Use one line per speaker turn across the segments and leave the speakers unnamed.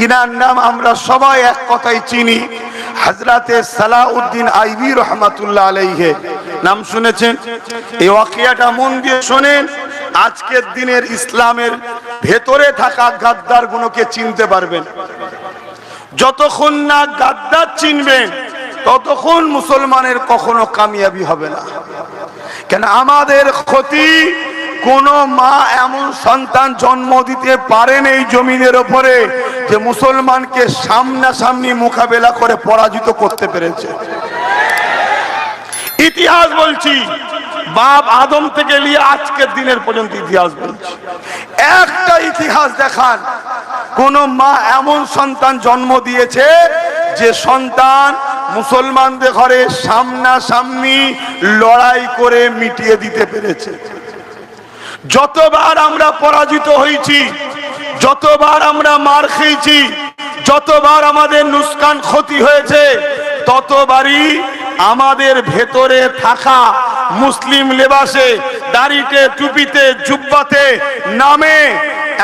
जिनार नाम आमरा सबाई एक कथाय चिनी हजरते सालाउद्दीन आइबी रहमतुल्लाह अलैहि नाम शुनेছেন এই ওয়াকিয়াটা মন দিয়ে শুনেন আজকের দিনের ইসলামের ভেতরে থাকা গাদ্দারগুলোকে চিনতে পারবেন যতক্ষণ না গাদ্দার চিনবেন ততক্ষণ মুসলমানের কখনো কামিয়াবি হবে না কেন আমাদের ক্ষতি কোন মা এমন সন্তান জন্ম দিতে পারেন এই জমিনের উপরে যে মুসলমানকে সামনাসামনি মোকাবেলা করে পরাজিত করতে পেরেছে ইতিহাস বলছি বাপ আদম থেকে নিয়ে আজকের দিনের পর্যন্ত ইতিহাস বলছি একটা ইতিহাস দেখান কোন মা এমন সন্তান জন্ম দিয়েছে যে সন্তান মুসলমানদের ঘরে সামনাসামনি লড়াই করে মিটিয়ে দিতে পেরেছে যতবার আমরা পরাজিত হয়েছি যতবার আমরা মার খেয়েছি যতবার আমাদের নুকসান ক্ষতি হয়েছে ততবারই আমাদের ভেতরে থাকা মুসলিম লেবাসে দাড়িতে টুপিতে জুব্বাতে নামে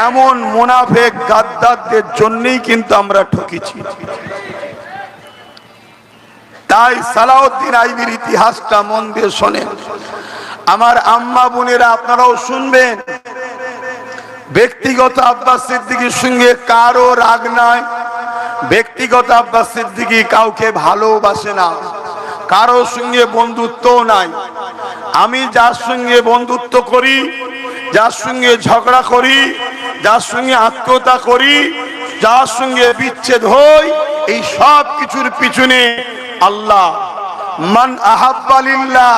এমন মুনাফিক গাদ্দারদের জন্যই কিন্তু আমরা ঠকেছি তাই সালাউদ্দিন আইবির ইতিহাসটা মন দিয়ে শোনেন আমার আম্মা বোনেরা আপনারাও শুনবেন ব্যক্তিগত আব্বাস সিদ্দিকীর সঙ্গে কারো রাগ নাই ব্যক্তিগত আব্বাস সিদ্দিকী কাউকে ভালোবাসে না কারো সঙ্গে বন্ধুত্ব নাই আমি যার সঙ্গে বন্ধুত্ব করি যার সঙ্গে ঝগড়া করি যার সঙ্গে আত্মীয়তা করি যার সঙ্গে বিচ্ছেদ হই এই সব কিছুর পিছনে আল্লাহ মান আহাব্বা লিল্লাহ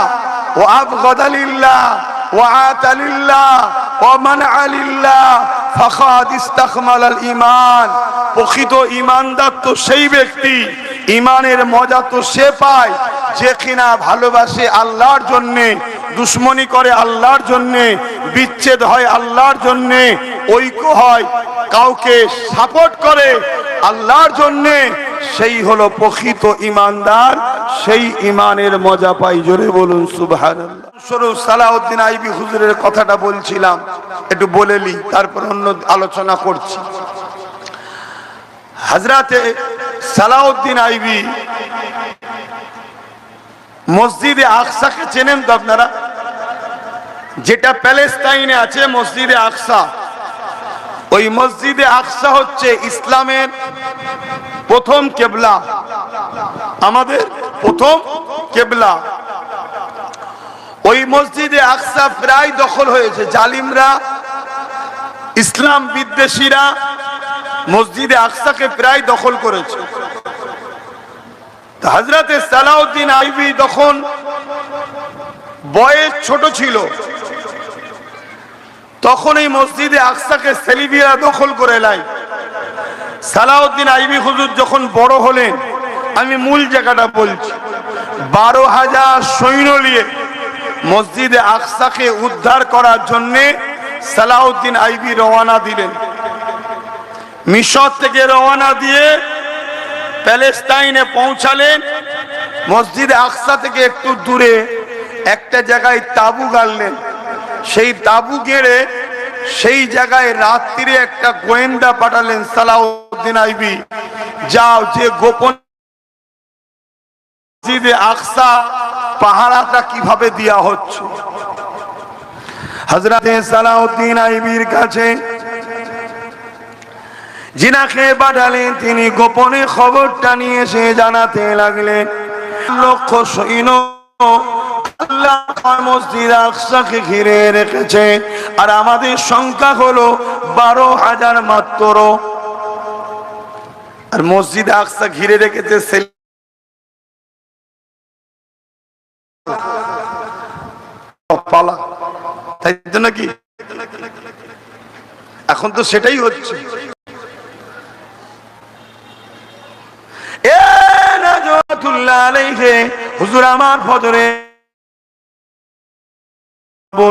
ওয়া আবগাদা লিল্লাহ ওয়া আতা লিল্লাহ ওয়া মানআ লিল্লাহ ফাকাদ ইস্তাকমালাল ঈমান প্রকৃত ঈমানদার তো সেই ব্যক্তি ঈমানের মজা তো সে পায় যে কিনা ভালোবাসে আল্লাহর জন্য দুশমনি করে আল্লাহর জন্য বিচ্ছেদ হয় আল্লাহর জন্য ঐক্য হয় কাউকে সাপোর্ট করে আল্লাহর জন্য সেই হলো প্রকৃত ঈমানদার সেই ঈমানের মজা পাই জোরে বলুন সুবহানাল্লাহ শুরু সালাউদ্দিন আইবি হুজুরের কথাটা বলছিলাম একটু বলেলি তারপর অন্য আলোচনা করছি হযরতে সালাউদ্দিন আইবি মসজিদে আকসাকে চেনেন তো আপনারা যেটা প্যালেস্টাইনে আছে মসজিদে আকসা ওই মসজিদে আকসা হচ্ছে ইসলামের প্রথম কিবলা আমাদের প্রথম কিবলা ওই মসজিদে আকসা প্রায় দখল হয়েছে জালিমরা ইসলাম বিদ্বেষীরা মসজিদে আকসাকে প্রায় দখল করেছে হযরতে সালাউদ্দিন আইবি তখন বয়স ছোট ছিল তখন এই মসজিদে আকসাকে সেলিবিরা দখল করে নেয় সালাউদ্দিন আইবি হুজুর যখন বড় হলেন আমি মূল জায়গাটা বলছি 12,000 সৈন্য নিয়ে মসজিদে আকসাকে উদ্ধার করার জন্য সালাউদ্দিন আইবি রওনা দিলেন মিশর থেকে রওনা দিয়ে প্যালেস্টাইনে পৌঁছালেন মসজিদে আকসা থেকে একটু দূরে একটা জায়গায় তাবু গাড়লেন সেই তাবু গেড়ে সেই জায়গায় রাত্রিরে একটা গোয়েন্দা পাঠালেন সালাউদ্দিন আইবি যাও যে গোপন মসজিদে আকসা পাহারাটা কিভাবে দেয়া হচ্ছে হযরতে সালাউদ্দিন আইবির কাছে जिनाके पाठालेन तिनी गोपने खबरटा निये एसे जानाते लागलेन लक्ष सैन्य आल्लाह मस्जिद আকসাকে ঘিরে রেখেছে আর আমাদের সংখ্যা হলো 12,000 মাত্র আর মসজিদ আকসা ঘিরে রেখেছে পালা তাই তো নাকি এখন তো সেটাই হচ্ছে হুজুর আমার ফজরে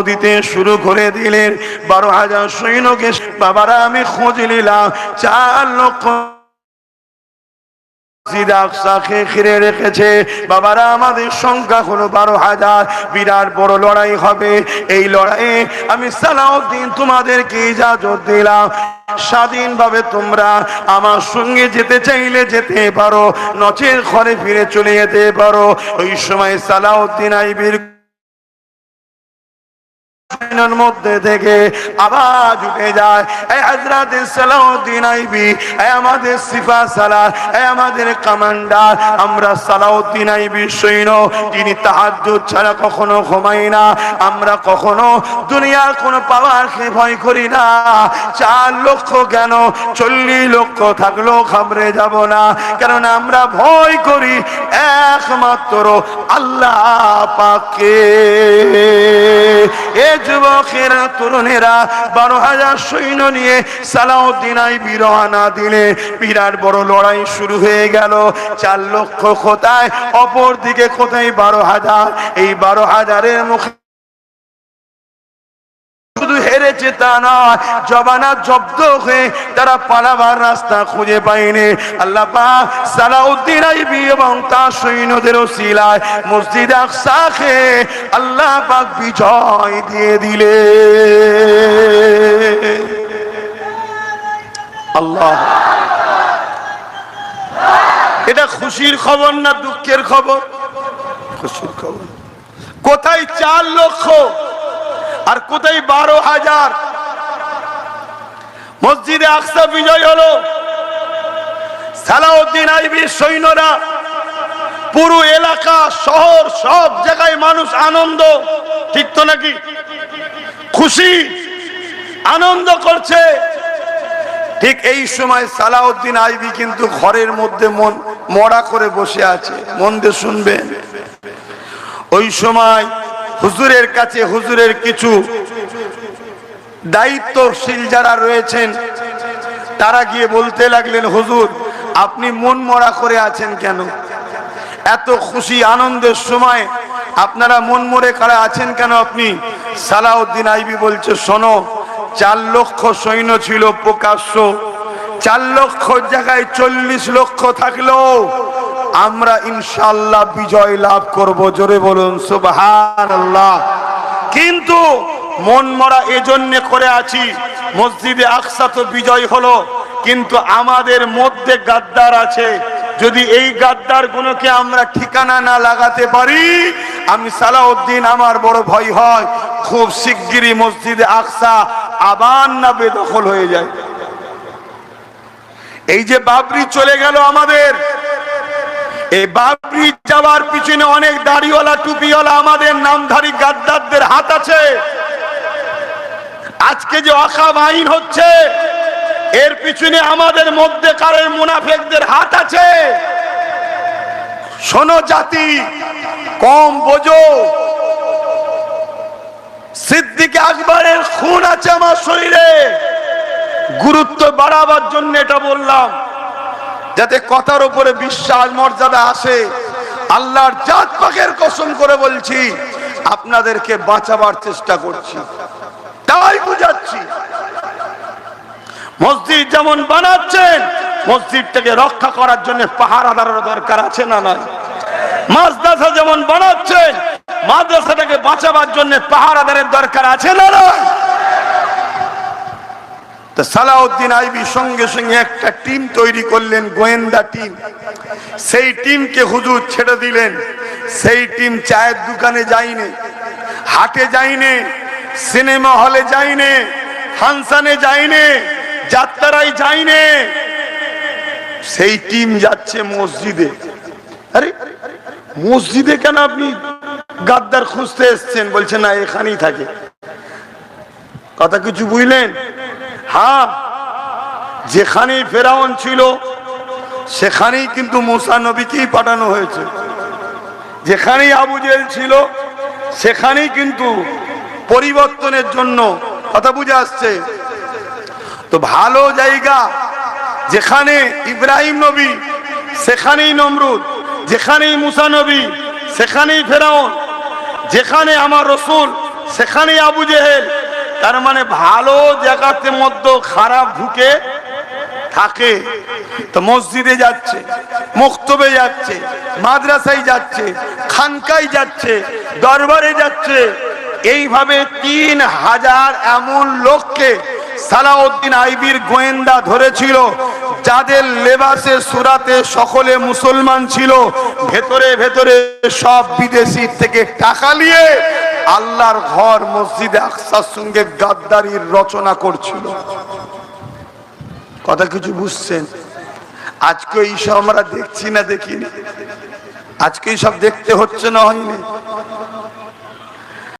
দিতে শুরু করে দিলেন 12,000 সৈন্যকে বাবারা আমি খোঁজ নিলাম 4 লক্ষ মসজিদ আকসাকে ঘিরে রেখেছে। বাবারা, আমাদের সংখ্যা হলো 12,000। বিরাট বড় লড়াই হবে। এই লড়াইয়ে আমি সালাউদ্দিন তোমাদেরকে ইজাজত দিলাম, স্বাধীনভাবে তোমরা আমার সঙ্গে যেতে চাইলে যেতে পারো, নচেত ঘরে ফিরে চলে যেতে পারো। ওই সময় সালাউদ্দিন আইবির মধ্যে থেকে আওয়াজ উঠে যায়, এই হযরত সালাউদ্দিন আইবি, এই আমাদের সিফা সালার, এই আমাদের কমান্ডার, আমরা সালাউদ্দিন আইবি সৈন্য, যিনি তাহাজ্জুদ ছাড়া কখনো ঘুমাই না। আমরা কখনো দুনিয়ার কোন পাওয়ারকে ভয় করি না। 4 লক্ষ কেন 40 লক্ষ থাকলেও ঘাবড়ে যাব না, কারণ আমরা ভয় করি একমাত্র আল্লাহ পাককে। যুবকেরা, তরুণেরা 12,000 সৈন্য নিয়ে সালাউদ্দিন আইবি রওনা দিলে বিরাট বড় লড়াই শুরু হয়ে গেল। 4 লক্ষ কোথায়, অপর দিকে কোথায় 12,000। এই 12,000-এর মুখে শুধু হেরেছে তা নয়, জবানা জব্দ হয়ে তারা পালাবার রাস্তা খুঁজে পায়নি। আল্লাহ পাক সালাউদ্দিন আইবি এবং তার সৈন্যদের ওসিলায় মসজিদ আকসাকে আল্লাহ পাক বিজয় দিয়ে দিলে। আল্লাহ, এটা খুশির খবর না দুঃখের খবর? খুশির খবর। কোথায় 4 লক্ষ আর কোথায় 12,000? মসজিদে আকসা বিজয় হলো। সালাউদ্দিন আইবির সৈন্যরা পুরো এলাকা, শহর, সব জায়গায় মানুষ আনন্দ, ঠিক তো নাকি? খুশি, আনন্দ করছে। ঠিক এই সময় সালাউদ্দিন আইবি কিন্তু ঘরের মধ্যে মন মরা করে বসে আছে। মন দিয়ে শুনবেন। ওই সময় হুজুরের কাছে হুজুরের কিছু দায়িত্বশীল যারা রয়েছেন তারা গিয়ে বলতে লাগলেন, হুজুর আপনি মন মরা করে আছেন কেন? এত খুশি আনন্দের সময় আপনারা মন মরে করে আছেন কেন আপনি? সালাউদ্দিন আইবি বলছে, শোনো, 4 লক্ষ সৈন্য ছিল প্রকাশ্য, 4 লক্ষ জায়গায় 40 লক্ষ থাকলেও আমরা ইনশাআল্লাহ বিজয় লাভ করব। জোরে বলুন সুবহানাল্লাহ। কিন্তু মন মরা এজন্য করে আছি, মসজিদে আকসা তো বিজয় হলো, কিন্তু আমাদের মধ্যে গাদ্দার আছে। যদি এই গাদ্দার গুলোকে আমরা ঠিকানা না লাগাতে পারি, আমি সালাউদ্দিন আমার বড় ভয় হয় খুব শিগগিরই মসজিদে আকসা আবার না বেদখল হয়ে যায়। এই যে বাবরি চলে গেল আমাদের, এই বাবরি যাওয়ার পিছনে অনেক দাড়িওয়ালা টুপিওয়ালা আমাদের নামধারী গাদ্দারদের হাত আছে। আজকে যে অকাম আইন হচ্ছে এর পিছনে আমাদের মধ্যে কারোর মুনাফিকদের হাত আছে। শোনো জাতি, কম বোঝো, সিদ্দিক আকবরের খুন আছে আমার শরীরে। গুরুত্ব বাড়াবার জন্য এটা বললাম, যাতে কথার উপরে বিশ্বাস মর্যাদা আসে। আল্লাহর জাত পাকের কসম করে বলছি, আপনাদেরকে বাঁচাবার চেষ্টা করছি, তাই বুঝাচ্ছি। মসজিদ যেমন বানাচ্ছেন, মসজিদটাকে রক্ষা করার জন্য পাহারাদারের দরকার আছে না নাই? মাদ্রাসা যেমন বানাচ্ছেন, মাদ্রাসাটাকে বাঁচাবার জন্য পাহারাদারের দরকার আছে না নাই? সালাউদ্দিন আইবি সঙ্গে সঙ্গে একটা টিম তৈরি করলেন, গোয়েন্দা টিম। সেই টিমকে হুজুর ছেড়ে দিলেন। সেই টিম চায়ের দোকানে যায়নি, হাটে যায়নি, সিনেমা হলে যায়নি, ফাংশনে যায়নি, যাত্রায় যায়নি। সেই টিম যাচ্ছে মসজিদে। আরে মসজিদে কেন আপনি গাদ্দার খুঁজতে এসছেন? বলছে না, এখানেই থাকে। কথা কিছু বুঝলেন? হ্যাঁ, যেখানেই ফেরাউন ছিল সেখানেই কিন্তু মুসা নবীকেই পাঠানো হয়েছে। যেখানেই আবু জেহেল ছিল সেখানেই কিন্তু পরিবর্তনের জন্য। কথা বুঝে আসছে তো? ভালো জায়গা যেখানে ইব্রাহিম নবী সেখানেই নমরুদ, যেখানেই মুসা নবী সেখানেই ফেরাউন, যেখানে আমার রসুল সেখানেই আবু জেহেল। তার মানে ভালো জায়গাতে মধ্যে খারাপ ঢুকে থাকে তো মসজিদে যাচ্ছে, মক্তবে যাচ্ছে, মাদ্রাসায় যাচ্ছে, খানকায় যাচ্ছে, দরবারে যাচ্ছে। এইভাবে 3000 এমন লোককে সালাউদ্দিন আইবির গোয়েন্দা ধরেছিল, যাদের লেবাসে সুরাতে সকলে মুসলমান ছিল, ভেতরে ভেতরে সব বিদেশি থেকে টাকা নিয়ে আল্লাহর ঘর মসজিদে আকসার সঙ্গে গাদ্দারির রচনা করছিল। কথা কিছু বুঝছেন? আজকে এইসব আমরা দেখছি না, দেখিনি? আজকে এইসব দেখতে হচ্ছে না, হয়নি?